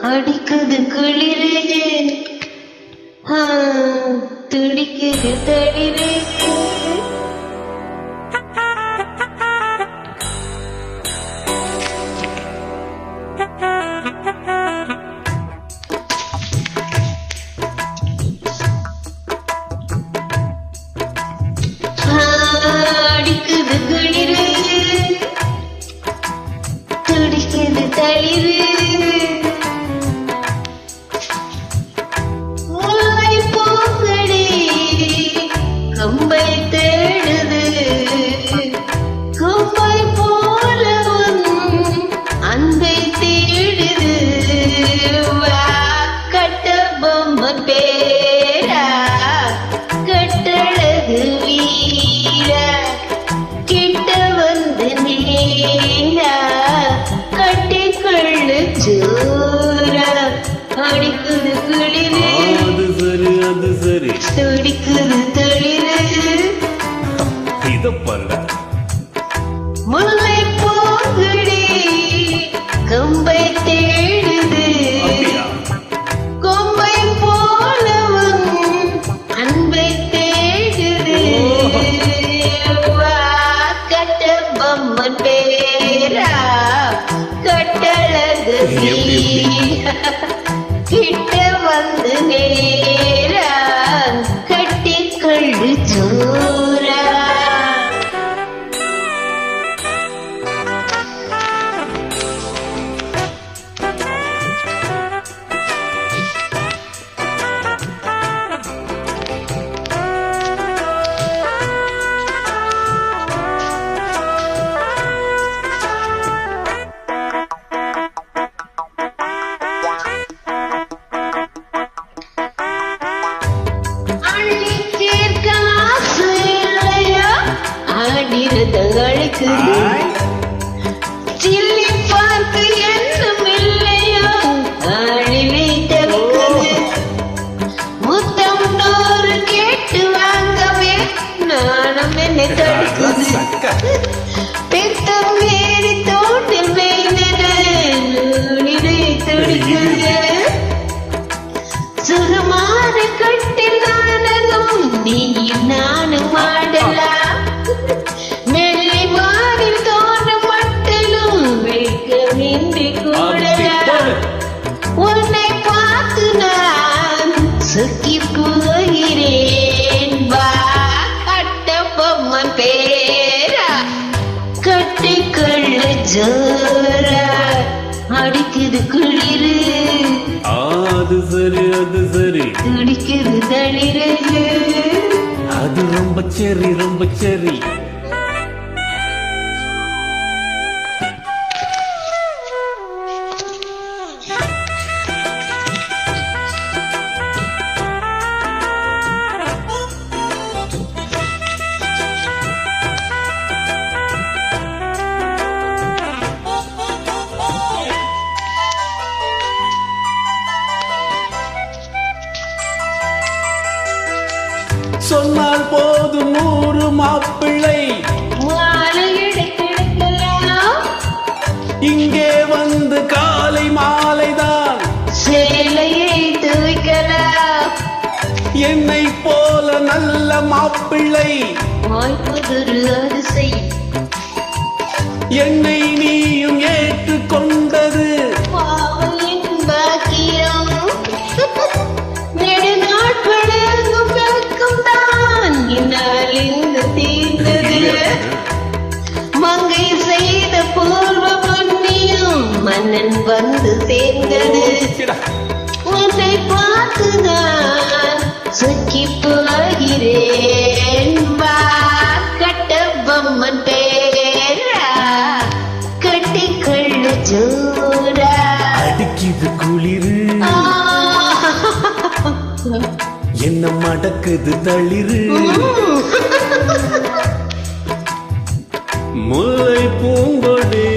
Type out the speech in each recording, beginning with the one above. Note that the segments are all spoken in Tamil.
அடிக்குது குளிரு, துடிக்குது தளிரு. அடிக்குது குளிரு, துடிக்குது தளிரு. கம்பை தேடுது, கம்பை போலவும் அன்பை தேடுது. கட்ட பொம்மை பேரா, கட்டழகு வீரா, கிட்ட வந்து நேரா, கட்டிக்கொள்ளு சூரா. அடிக்குது குளிரு, அது சரி துடிக்குது தளிரு. முல்லை பூங்குடி கம்பை தேடுது, கொம்பை போலவும் அன்பை தேடுது. கட்ட பொம்மன் பேரா, கட்டழகு கிட்ட வந்து நேரா, கட்டிக்கொள்ளு சூரா. சில்லி பார்த்து என்னும் இல்லையோ, அழிவை தவிர்க்குது. முத்தம் நூறு கேட்டு வாங்கவே நானும் என்னை தடுக்குது. பித்தம் மீறி தோண்டில் மேய்ந்தன நூலினை துடிக்குது. சுகமான கட்டில் நானதும் நீயும் நானும் ஆடலாம். உன்னை பார்த்து நான் சுக்கி போகிறேன். வா கட்ட பொம்மன் பேரா, கட்டிக்கொள்ளு ஜோரா. அடிக்குது குளிரு, அது சரி துடிக்குது தளிரு. அது ரொம்ப சரி. சொன்னால் போதும் 100 மாப்பிள்ளை இங்கே வந்து காலை மாலைதான் சேலையை துவைக்கலாம். என்னை போல நல்ல மாப்பிள்ளை வாய்ப்பதொரு அதிசயம், என்னை நீயும் ஏற்றுக்கொண்டது பாவையின் பாக்கியம். நெடுநாட்களுக்கும் வெட்கம் தான் என்னால் இங்கு தீர்ந்தது. மங்கை செய்த பூர்வ புண்ணியம் மன்னன் வந்து சேர்ந்தது. உன்னை பார்த்து நான் சுக்கி போகிறேன். வா கட்ட பொம்மன் பேரா, கட்டிக்கொள்ளு ஜோரா. அடிக்குது குளிரு, என்ன மடக்குது தளிரு. முல்லை பூங்கொடி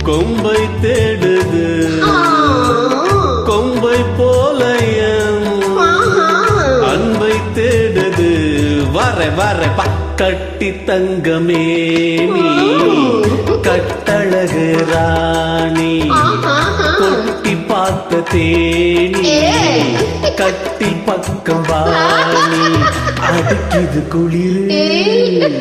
கொம்பை தேடுது, கொம்பை போல அன்பை தேடுது. வர பா கட்டி தங்கமே நீ கட்டழகு ராணி கொட்டி பார்த்த தேனி கட்டி பக்கம் வாணி அடிக்குது குளிர்